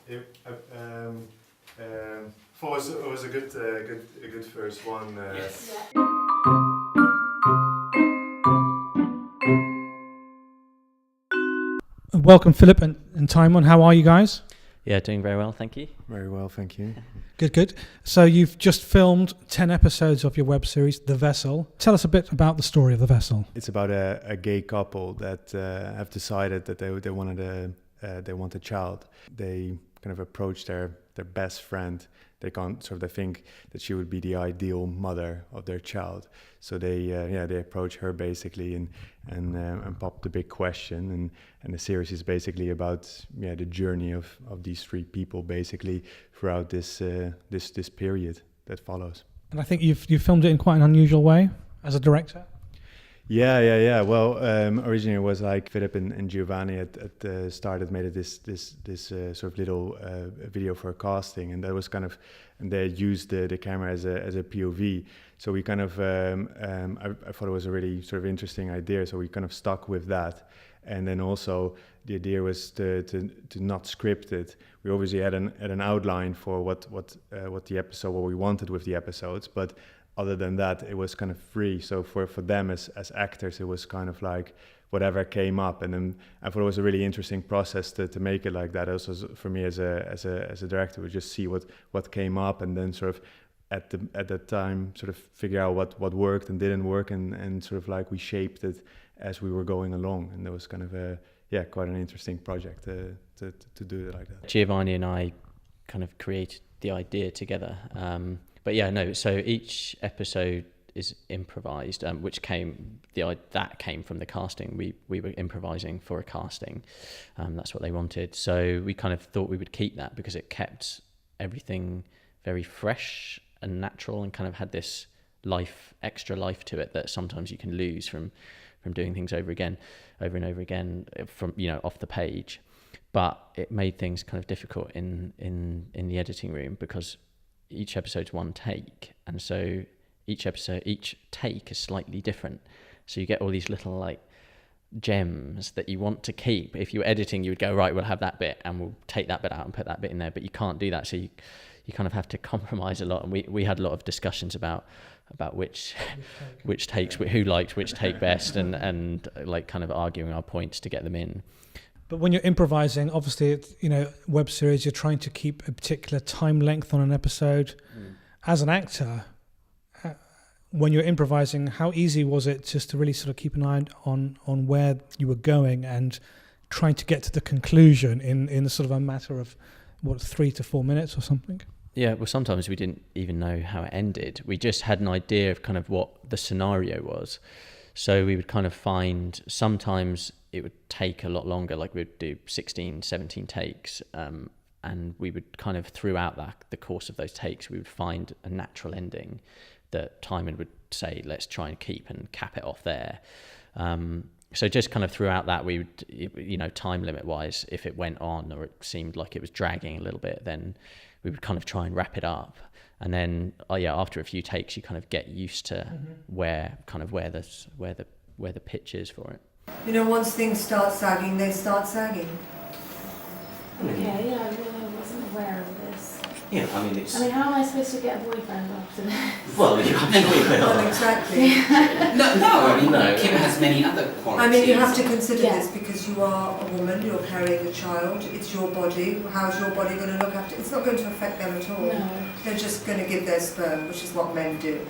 it was a good first one. Yes. Welcome, Philip and Tijmen. How are you guys? Yeah, doing very well, thank you. Very well, thank you. Good. So you've just filmed 10 episodes of your web series, The Vessel. Tell us a bit about the story of The Vessel. It's about a gay couple that have decided that they want a child. They kind of approach their best friend. They think that she would be the ideal mother of their child. So they approach her basically and pop the big question. And the series is basically about the journey of these three people basically throughout this period that follows. And I think you've filmed it in quite an unusual way as a director. Yeah. Well, originally it was like Philip and Giovanni at the start had made this sort of little video for a casting, and that was kind of, and they used the camera as a POV. So we kind of, I thought it was a really sort of interesting idea. So we kind of stuck with that, and then also the idea was to not script it. We obviously had an outline for what the episode, what we wanted with the episodes, but other than that, it was kind of free. So for them as actors, it was kind of like whatever came up. And then I thought it was a really interesting process to make it like that. Also for me as a director, would just see what came up, and then sort of at that time sort of figure out what worked and didn't work, and sort of like we shaped it as we were going along. And that was kind of quite an interesting project to do it like that. Giovanni and I kind of created the idea together. But yeah, no. So each episode is improvised, which came from the casting. We were improvising for a casting. That's what they wanted. So we kind of thought we would keep that because it kept everything very fresh and natural, and kind of had this extra life to it that sometimes you can lose from doing things over and over again from off the page. But it made things kind of difficult in the editing room because each episode's one take, and so each take is slightly different. So you get all these little like gems that you want to keep. If you were editing, you would go, right, we'll have that bit and we'll take that bit out and put that bit in there, but you can't do that. So you kind of have to compromise a lot, and we had a lot of discussions about which takes, who liked which take best, and like kind of arguing our points to get them in. But when you're improvising, obviously, it's, web series, you're trying to keep a particular time length on an episode. As an actor, when you're improvising, how easy was it just to really sort of keep an eye on where you were going and trying to get to the conclusion in sort of a matter of, 3 to 4 minutes or something? Yeah, well, sometimes we didn't even know how it ended. We just had an idea of kind of what the scenario was. So we would kind of find sometimes it would take a lot longer, like we'd do 16, 17 takes, and we would kind of throughout the course of those takes, we would find a natural ending that Tijmen would say, let's try and keep and cap it off there. So just kind of throughout that, we would, time limit wise, if it went on or it seemed like it was dragging a little bit, then we would kind of try and wrap it up. And then, after a few takes, you kind of get used to where the pitch is for it. Once things start sagging, they start sagging. Okay, I really wasn't aware of this. Yeah, how am I supposed to get a boyfriend after this? Well, you have a boyfriend. Well, exactly. No. Kim has many other qualities. You have to consider this because you are a woman, you're carrying a child, it's your body. How's your body going to look after? It's not going to affect them at all. No. They're just going to give their sperm, which is what men do.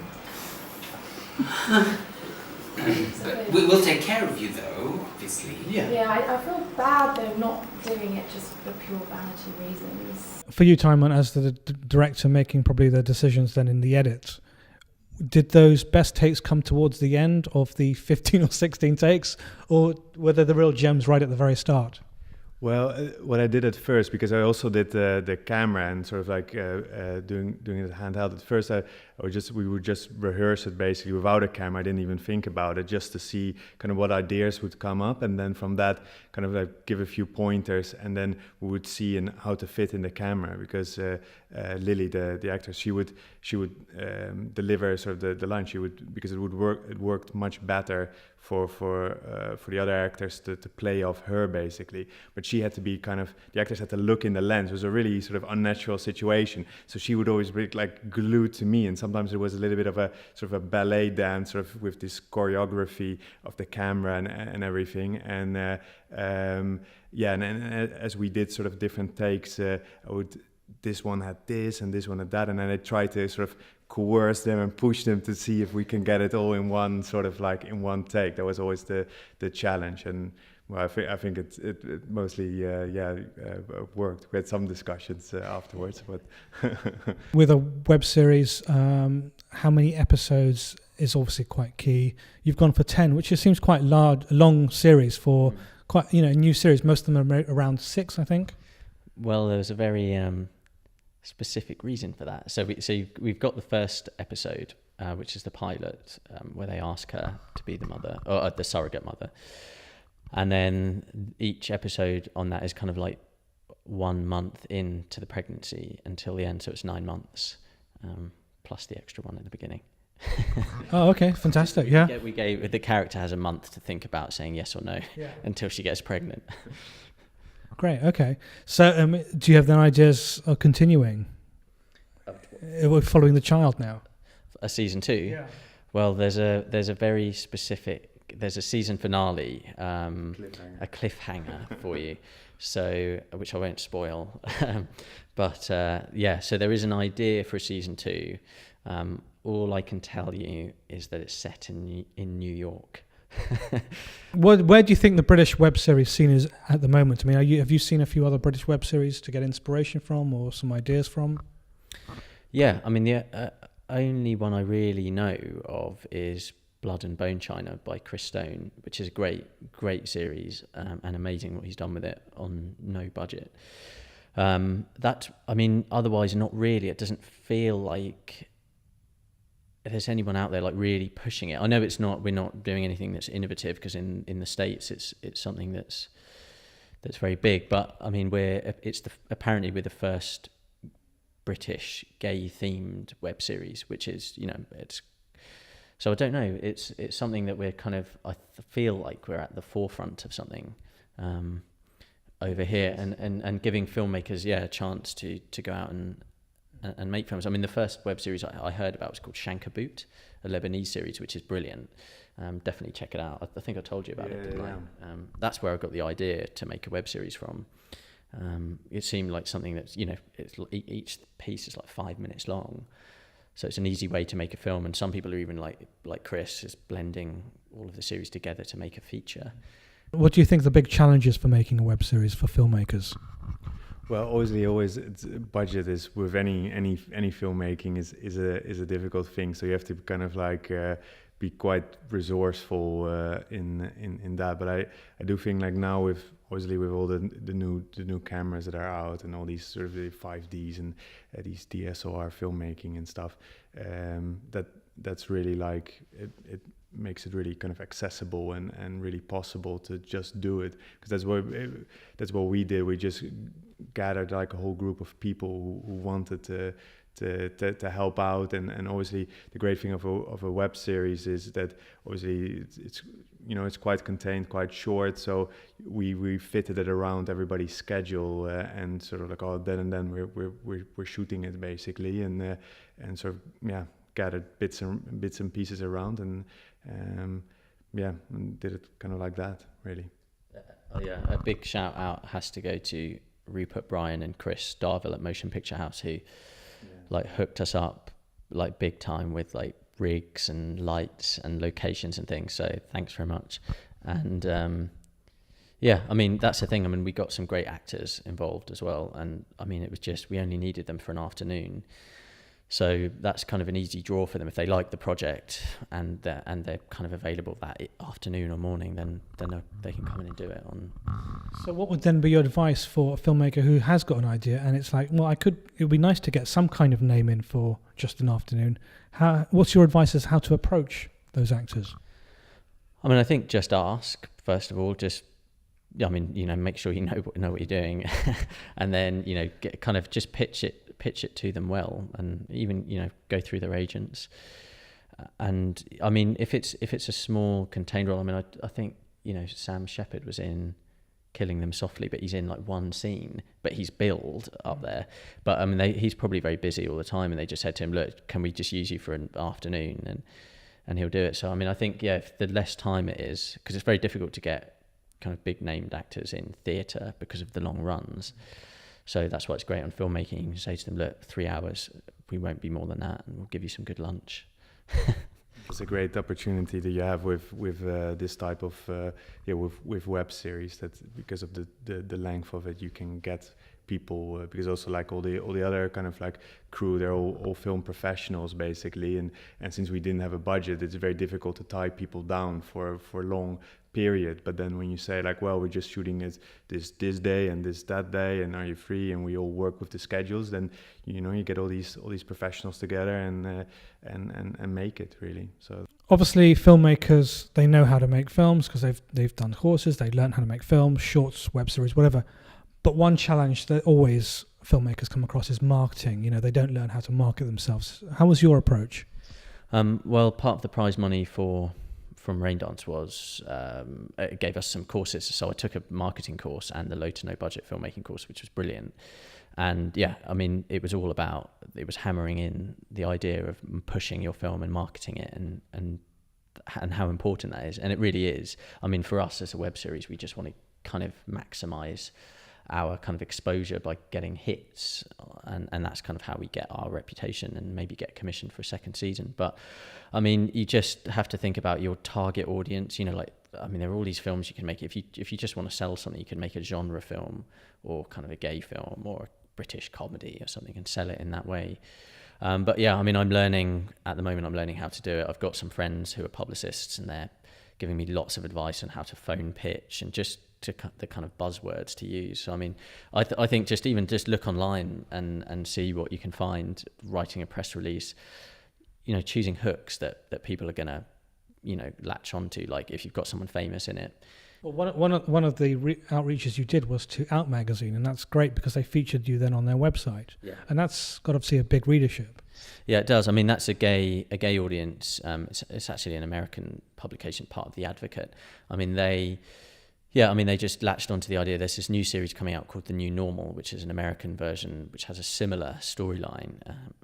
But we'll take care of you, though, obviously. Yeah, I feel bad though not doing it just for pure vanity reasons. For you, Tijmen, as the director making probably the decisions then in the edit, did those best takes come towards the end of the 15 or 16 takes, or were they the real gems right at the very start? Well, what I did at first, because I also did the camera and sort of like doing it handheld. At first, we would just rehearse it basically without a camera. I didn't even think about it, just to see kind of what ideas would come up, and then from that, kind of like give a few pointers, and then we would see how to fit in the camera. Because Lily, the actress, she would deliver sort of the line. She would, because it worked much better for the other actors to play off her basically. But she had to be kind of, the actors had to look in the lens. It was a really sort of unnatural situation. So she would always be like glued to me, and sometimes it was a little bit of a sort of a ballet dance, sort of with this choreography of the camera and everything. And and as we did sort of different takes, this one had this and this one had that, and then I tried to sort of coerce them and push them to see if we can get it all in one sort of like in one take. That was always the challenge, and well, I think it mostly worked. We had some discussions afterwards, but with a web series, how many episodes is obviously quite key. You've gone for 10, which just seems quite a long series for quite a new series. Most of them are around 6, I think. Well, there was a very specific reason for that. So we've got the first episode, which is the pilot, where they ask her to be the mother, or the surrogate mother. And then each episode on that is kind of like 1 month into the pregnancy until the end. So it's 9 months, plus the extra one at the beginning. Oh, okay. Fantastic. Yeah. We gave the character has a month to think about saying yes or no until she gets pregnant. Great. Okay. So, do you have any ideas of continuing? We're following the child now. A season 2. Yeah. Well, there's a very specific. There's a season finale, a cliffhanger for you. So, which I won't spoil. But so there is an idea for a season 2. All I can tell you is that it's set in New York. Where do you think the British web series scene is at the moment? I mean, have you seen a few other British web series to get inspiration from or some ideas from? Yeah, I mean, the only one I really know of is Blood and Bone China by Chris Stone, which is a great series, and amazing what he's done with it on no budget. Otherwise, not really. It doesn't feel like there's anyone out there like really pushing it. I know we're not doing anything that's innovative, because in the States it's something that's very big, but I mean apparently we're the first British gay themed web series, which is, so I don't know, it's something that we're kind of, I feel like we're at the forefront of something over here, and giving filmmakers a chance to go out and make films. I mean, the first web series I heard about was called Shankaboot, a Lebanese series, which is brilliant. Definitely check it out. I think I told you about it, didn't I? That's where I got the idea to make a web series from. It seemed like something that's, each piece is like 5 minutes long. So it's an easy way to make a film. And some people are even like Chris is blending all of the series together to make a feature. What do you think the big challenges for making a web series for filmmakers? Well, always budget is with any filmmaking is a difficult thing. So you have to kind of like be quite resourceful in that. But I do think like now with all the new cameras that are out and all these sort of the 5Ds and these DSLR filmmaking and stuff, that's really like it makes it really kind of accessible and really possible to just do it, because that's what we did. We just gathered like a whole group of people who wanted to help out, and obviously the great thing of a web series is that obviously it's quite contained, quite short, so we fitted it around everybody's schedule, and sort of like then and then we're shooting it basically, and sort of gathered bits and pieces around, and and did it kind of like that, really. A big shout out has to go to Rupert Bryan and Chris Darville at Motion Picture House, who like hooked us up like big time with like rigs and lights and locations and things. So thanks very much. And I mean, that's the thing. I mean, we got some great actors involved as well. And I mean, it was just, we only needed them for an afternoon. So that's kind of an easy draw for them. If they like the project and they're kind of available that afternoon or morning, then they can come in and do it on. So what would then be your advice for a filmmaker who has got an idea and it's like, well, it would be nice to get some kind of name in for just an afternoon. What's your advice as how to approach those actors? I mean, I think just ask, first of all, make sure you know what you're doing, and then, kind of just pitch it to them well, and even, go through their agents. And I mean, if it's a small contained role, I mean, I think, you know, Sam Shepard was in Killing Them Softly, but he's in like one scene, but he's billed up there. But I mean, he's probably very busy all the time, and they just said to him, look, can we just use you for an afternoon? And he'll do it. So I mean, I think, yeah, if the less time it is, because it's very difficult to get kind of big named actors in theatre because of the long runs. So that's why it's great on filmmaking. You can say to them, look, 3 hours, we won't be more than that, and we'll give you some good lunch. It's a great opportunity that you have with this type of with web series, that because of the length of it, you can get people because also like all the other kind of like crew, they're all film professionals basically, and since we didn't have a budget, it's very difficult to tie people down for a long period. But then when you say like, well, we're just shooting this day and that day, and are you free, and we all work with the schedules, then you know you get all these professionals together and make it really. So Obviously, filmmakers, they know how to make films because they've done courses, they learn how to make films, shorts, web series, whatever. But one challenge that always filmmakers come across is marketing. You know, they don't learn how to market themselves. How was your approach? Well, part of the prize money from Raindance was it gave us some courses. So I took a marketing course and the low to no budget filmmaking course, which was brilliant. And yeah, I mean, it was hammering in the idea of pushing your film and marketing it and how important that is. And it really is. I mean, for us as a web series, we just want to kind of maximize our kind of exposure by getting hits, and that's kind of how we get our reputation and maybe get commissioned for a second season. But I mean, you just have to think about your target audience. You know, like, I mean, there are all these films you can make. If you just want to sell something, you can make a genre film or kind of a gay film or a British comedy or something and sell it in that way. But yeah, I mean, I'm learning how to do it. I've got some friends who are publicists, and they're giving me lots of advice on how to phone pitch and just to the kind of buzzwords to use. So I mean, I think just look online and see what you can find, writing a press release, you know, choosing hooks that people are gonna, you know, latch onto. Like if you've got someone famous in it. Well, one of the outreaches you did was to Out Magazine, and that's great because they featured you then on their website. Yeah. And that's got obviously a big readership. Yeah, it does. I mean, that's a gay audience. It's actually an American publication, part of The Advocate. I mean, they just latched onto the idea. There's this new series coming out called The New Normal, which is an American version, which has a similar storyline.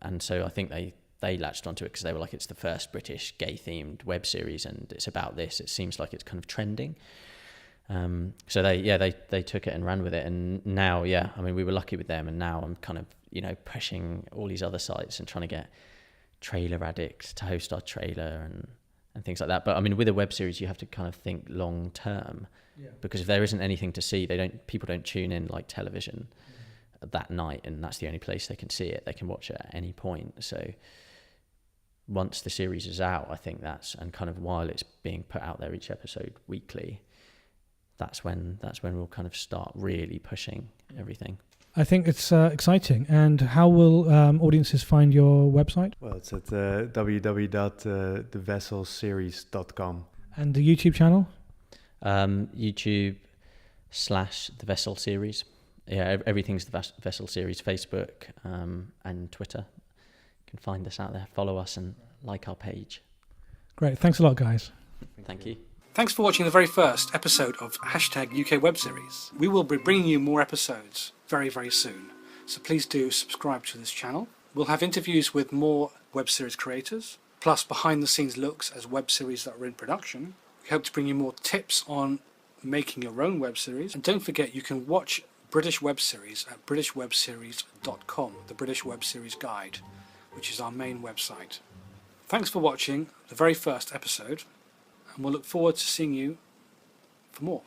And so I think they latched onto it because they were like, it's the first British gay-themed web series, and it's about this. It seems like it's kind of trending. So they took it and ran with it. And now, yeah, I mean, we were lucky with them. And now I'm kind of, you know, pushing all these other sites and trying to get Trailer Addict to host our trailer and things like that. But I mean, with a web series, you have to kind of think long term. Yeah. Because if there isn't anything to see, people don't tune in like television that night, and that's the only place they can see it. They can watch it at any point. So once the series is out, I think and kind of while it's being put out there each episode weekly, that's when we'll kind of start really pushing everything. I think it's exciting. And how will audiences find your website? Well, it's at www.thevesselseries.com. And the YouTube channel? YouTube /The Vessel Series. Yeah, everything's The Vessel Series, Facebook and Twitter. You can find us out there, follow us and like our page. Great, thanks a lot, guys. Thank you. Thanks for watching the very first episode of #UK Web Series. We will be bringing you more episodes very, very soon. So please do subscribe to this channel. We'll have interviews with more web series creators, plus behind the scenes looks as web series that are in production. We hope to bring you more tips on making your own web series. And don't forget, you can watch British web series at britishwebseries.com, the British Web Series Guide, which is our main website. Thanks for watching the very first episode, and we'll look forward to seeing you for more.